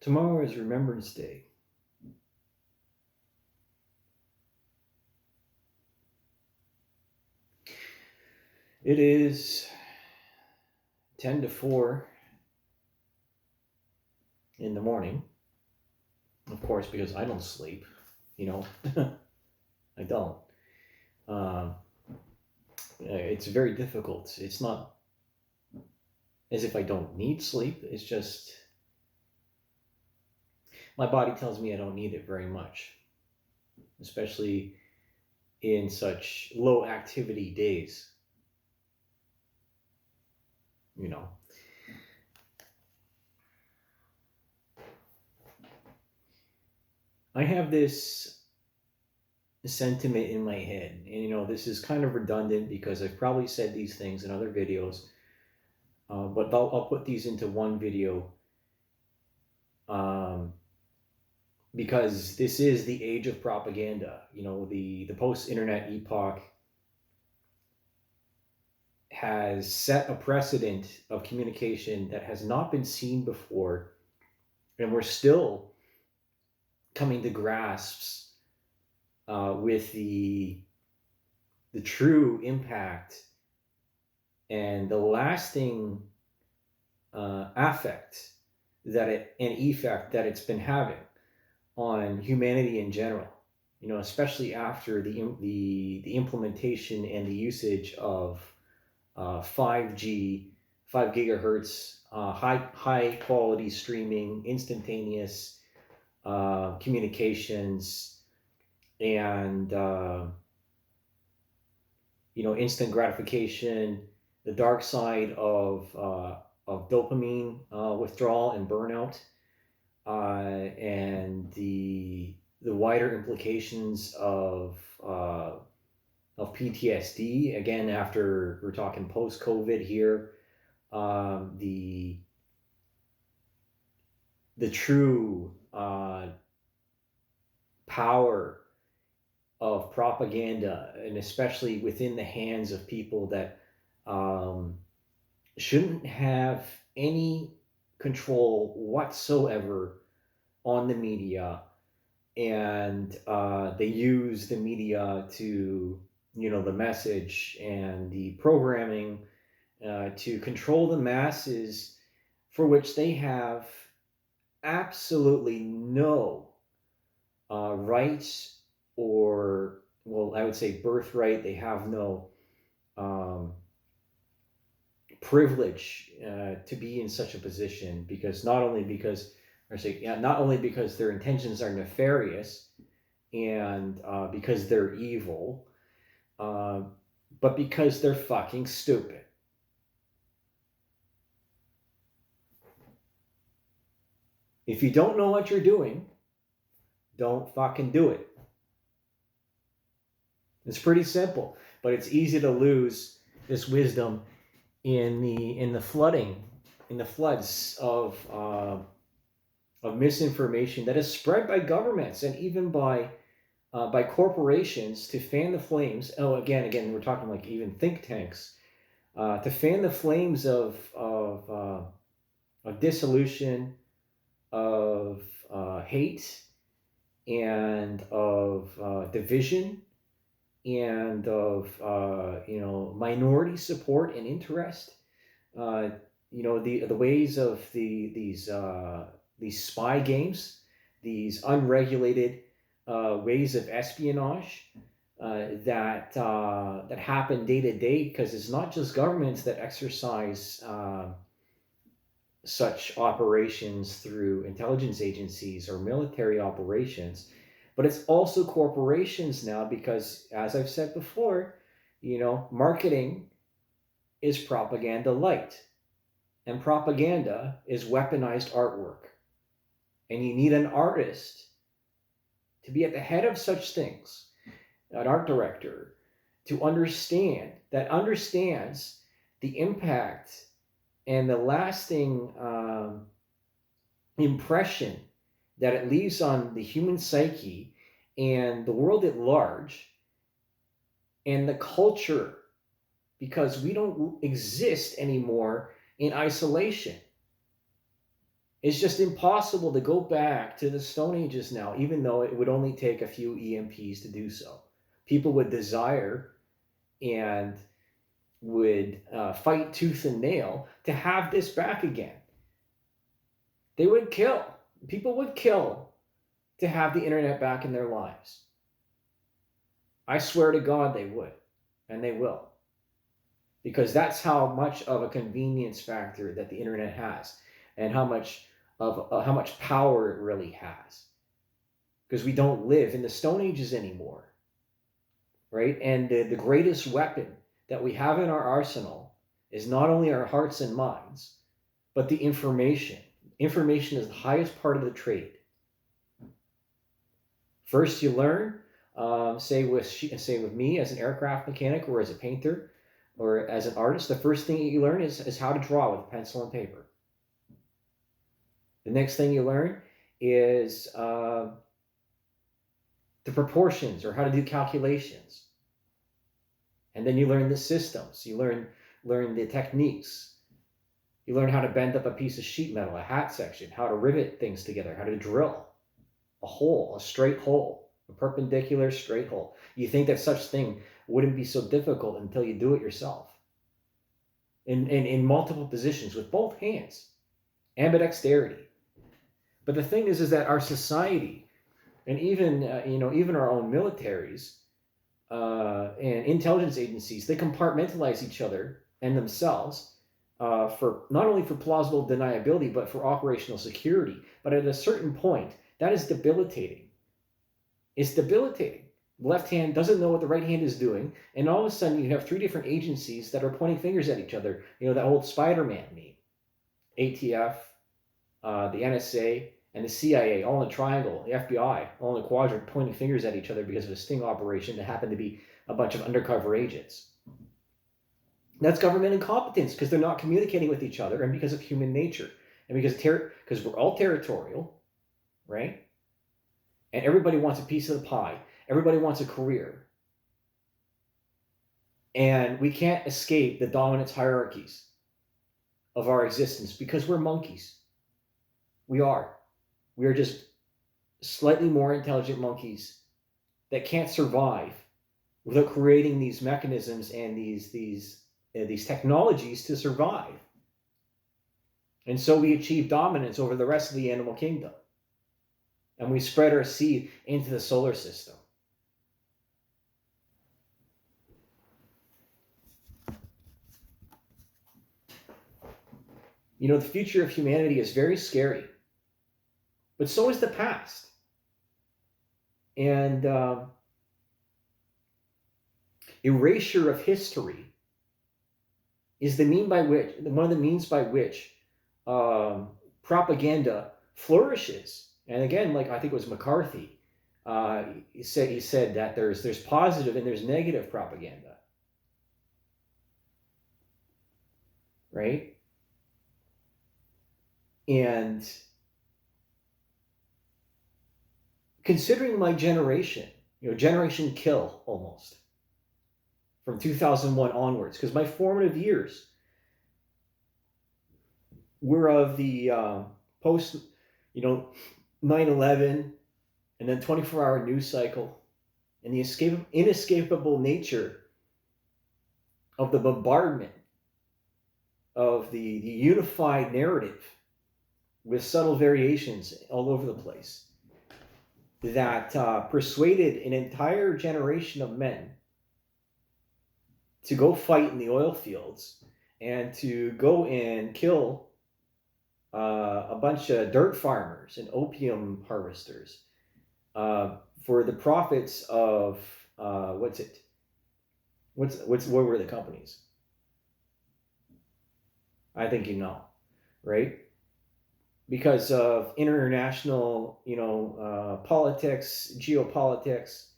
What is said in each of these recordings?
Tomorrow is Remembrance Day. It is 10 to 4 in the morning. Of course, because I don't sleep, I don't. Um, it's very difficult. It's not as if I don't need sleep. It's just my body tells me I don't need it very much, especially in such low activity days. You know, I have this sentiment in my head, and this is kind of redundant because I've probably said these things in other videos, but I'll put these into one video um, because this is the age of propaganda. The post-internet epoch has set a precedent of communication that has not been seen before, and we're still coming to grasps with the true impact and the lasting affect and effect that it's been having on humanity in general. Especially after the implementation and the usage of 5G, 5 gigahertz, high quality streaming, instantaneous communications, and instant gratification, the dark side of dopamine withdrawal and burnout, and the wider implications of PTSD. Again, after we're talking post-COVID here, the true power of propaganda, and especially within the hands of people that shouldn't have any control whatsoever on the media, and they use the media to, the message and the programming to control the masses, for which they have absolutely no rights, or, well, I would say birthright. They have no privilege to be in such a position, because not only because their intentions are nefarious and because they're evil, but because they're fucking stupid. If you don't know what you're doing, don't fucking do it. It's pretty simple, but it's easy to lose this wisdom in the floods of misinformation that is spread by governments and even by corporations to fan the flames. Oh, again, we're talking like even think tanks to fan the flames of dissolution, of hate, and of division, and of minority support and interest. The ways of these spy games, these unregulated ways of espionage that happen day to day, because it's not just governments that exercise such operations through intelligence agencies or military operations, but it's also corporations now, because, as I've said before, marketing is propaganda light, and propaganda is weaponized artwork. And you need an artist to be at the head of such things, an art director, to understands the impact and the lasting impression that it leaves on the human psyche and the world at large, and the culture, because we don't exist anymore in isolation. It's just impossible to go back to the Stone Ages now, even though it would only take a few EMPs to do so. People would desire and would fight tooth and nail to have this back again. They would kill. People would kill to have the internet back in their lives. I swear to God they would, and they will. Because that's how much of a convenience factor that the internet has, and how much power it really has. Because we don't live in the Stone Ages anymore, right? And the greatest weapon that we have in our arsenal is not only our hearts and minds, but the information. Information is the highest part of the trade. First, you learn, say with me as an aircraft mechanic or as a painter or as an artist, the first thing you learn is how to draw with pencil and paper. The next thing you learn is the proportions or how to do calculations. And then you learn the systems. You learn the techniques. You learn how to bend up a piece of sheet metal, a hat section, how to rivet things together, how to drill a hole, a straight hole, a perpendicular straight hole. You think that such thing wouldn't be so difficult until you do it yourself. In multiple positions with both hands, ambidexterity. But the thing is that our society, and even even our own militaries and intelligence agencies, they compartmentalize each other and themselves for not only for plausible deniability, but for operational security. But at a certain point, that is debilitating. It's debilitating. The left hand doesn't know what the right hand is doing, and all of a sudden you have three different agencies that are pointing fingers at each other. You know, that old Spider-Man meme. ATF, the NSA, and the CIA, all in a triangle, the FBI, all in a quadrant, pointing fingers at each other because of a sting operation that happened to be a bunch of undercover agents. That's government incompetence because they're not communicating with each other, and because of human nature, and because we're all territorial, right? And everybody wants a piece of the pie. Everybody wants a career. And we can't escape the dominance hierarchies of our existence because we're monkeys. We are. We are just slightly more intelligent monkeys that can't survive without creating these mechanisms and these technologies to survive. And so we achieve dominance over the rest of the animal kingdom. And we spread our seed into the solar system. You know, the future of humanity is very scary, but so is the past. And erasure of history is one of the means by which propaganda flourishes. And again, like I think it was McCarthy, he said that there's positive and there's negative propaganda, right? And considering my generation, generation kill almost from 2001 onwards, because my formative years were of the post, 9/11, and then 24-hour news cycle, and the inescapable nature of the bombardment of the unified narrative with subtle variations all over the place that persuaded an entire generation of men to go fight in the oil fields and to go and kill a bunch of dirt farmers and opium harvesters for the profits of what were the companies? I think right? Because of international, politics, geopolitics,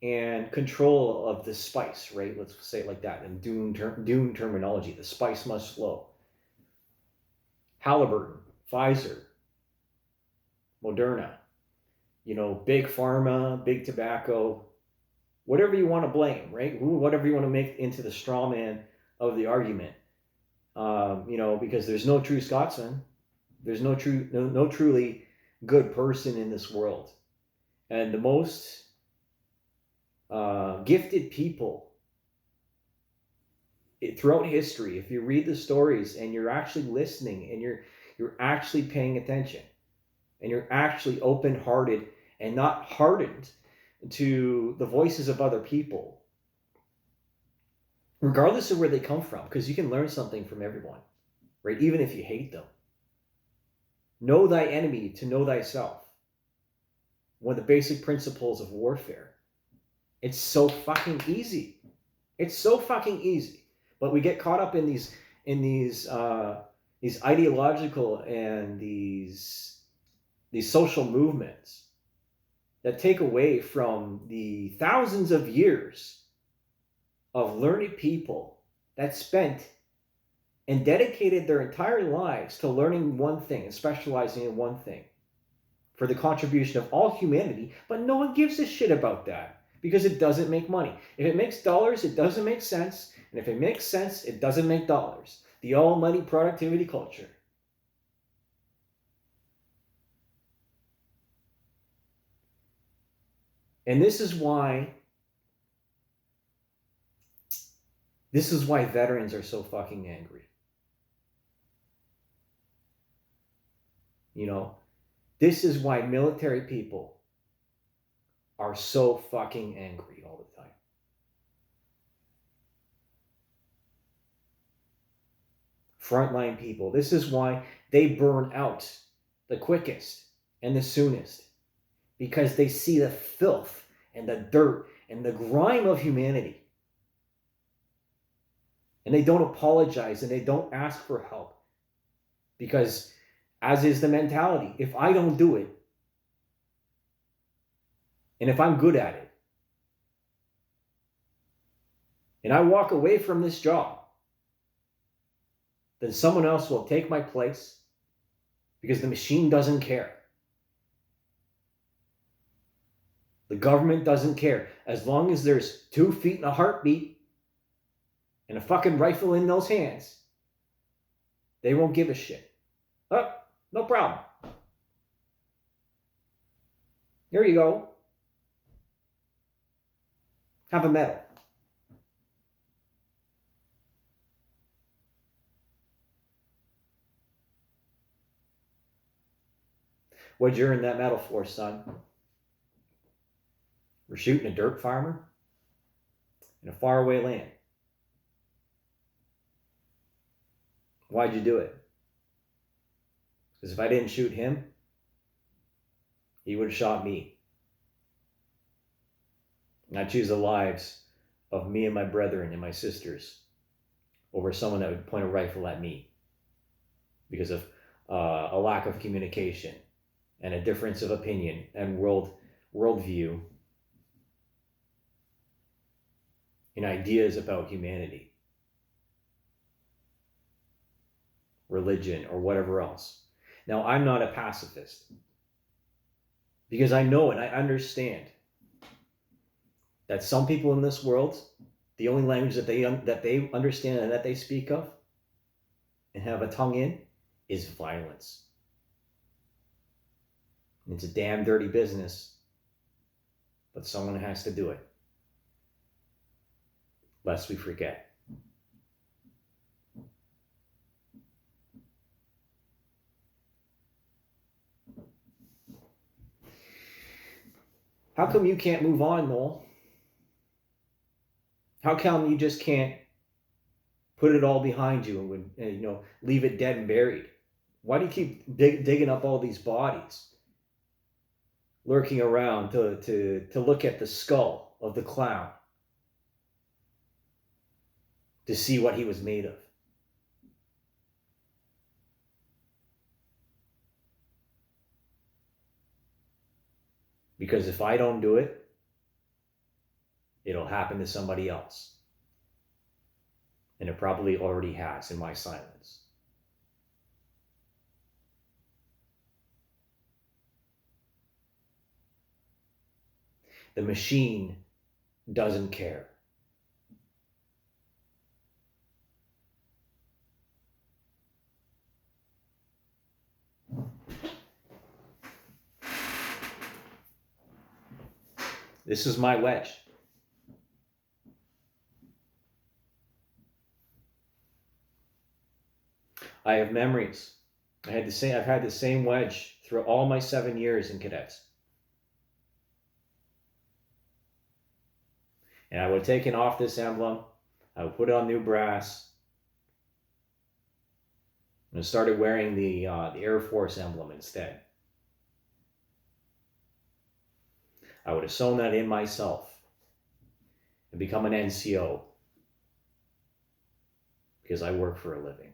and control of the spice, right? Let's say it like that. In Dune terminology, the spice must flow. Halliburton, Pfizer, Moderna, big pharma, big tobacco, whatever you want to blame, right? Whatever you want to make into the straw man of the argument, because there's no true Scotsman. There's no truly good person in this world. And the most gifted people throughout history, if you read the stories and you're actually listening and you're actually paying attention and you're actually open-hearted and not hardened to the voices of other people, regardless of where they come from, because you can learn something from everyone, right? Even if you hate them. Know thy enemy to know thyself. One of the basic principles of warfare. It's so fucking easy. It's so fucking easy. But we get caught up in these ideological and these social movements that take away from the thousands of years of learned people that spent and dedicated their entire lives to learning one thing and specializing in one thing for the contribution of all humanity, but no one gives a shit about that because it doesn't make money. If it makes dollars, it doesn't make sense, and if it makes sense, it doesn't make dollars. The all-money productivity culture. And this is why veterans are so fucking angry. You know, this is why military people are so fucking angry all the time. Frontline people, this is why they burn out the quickest and the soonest, because they see the filth and the dirt and the grime of humanity. And they don't apologize and they don't ask for help, because as is the mentality, if I don't do it, and if I'm good at it, and I walk away from this job, then someone else will take my place, because the machine doesn't care. The government doesn't care. As long as there's 2 feet and a heartbeat and a fucking rifle in those hands, they won't give a shit. Oh, no problem. Here you go. Have a medal. What'd you earn that medal for, son? We're shooting a dirt farmer in a faraway land. Why'd you do it? Because if I didn't shoot him, he would have shot me. And I choose the lives of me and my brethren and my sisters over someone that would point a rifle at me because of a lack of communication and a difference of opinion and worldview and ideas about humanity, religion, or whatever else. Now, I'm not a pacifist because I know and I understand that some people in this world, the only language that they understand and that they speak of and have a tongue in is violence. And it's a damn dirty business, but someone has to do it, lest we forget. How come you can't move on, Noel? How come you just can't put it all behind you and leave it dead and buried? Why do you keep digging up all these bodies, lurking around to look at the skull of the clown, to see what he was made of? Because if I don't do it, it'll happen to somebody else. And it probably already has in my silence. The machine doesn't care. This is my wedge. I have memories. I've had the same wedge through all my 7 years in cadets. And I would have taken off this emblem. I would put on new brass. And started wearing the Air Force emblem instead. I would have sewn that in myself and become an NCO because I work for a living.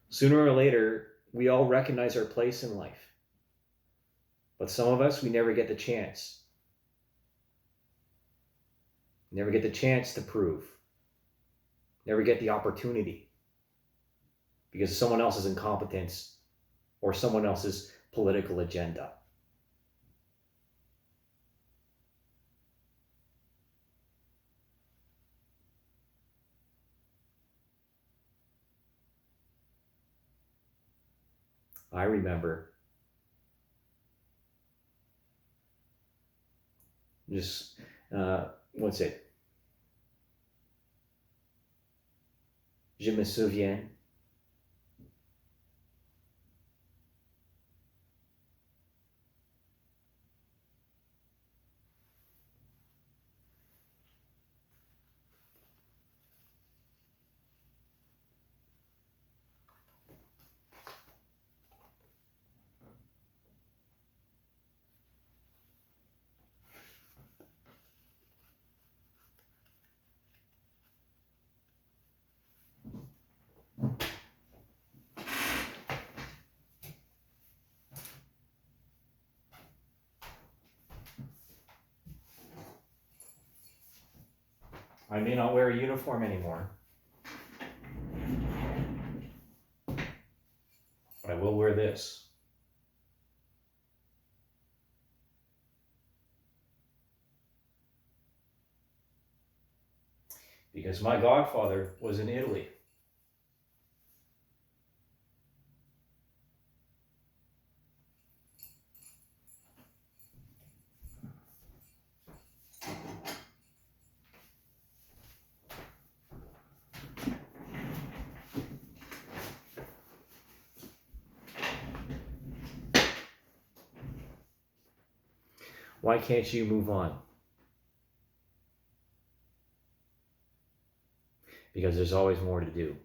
Sooner or later, we all recognize our place in life. But some of us, we never get the chance. Never get the chance to prove. Never get the opportunity. Because of someone else's incompetence or someone else's political agenda. I remember just, what's it? Je me souviens. I may not wear a uniform anymore. But I will wear this. Because my godfather was in Italy. Why can't you move on? Because there's always more to do.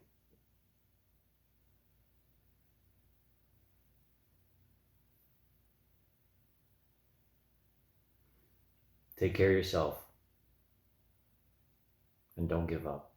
Take care of yourself and don't give up.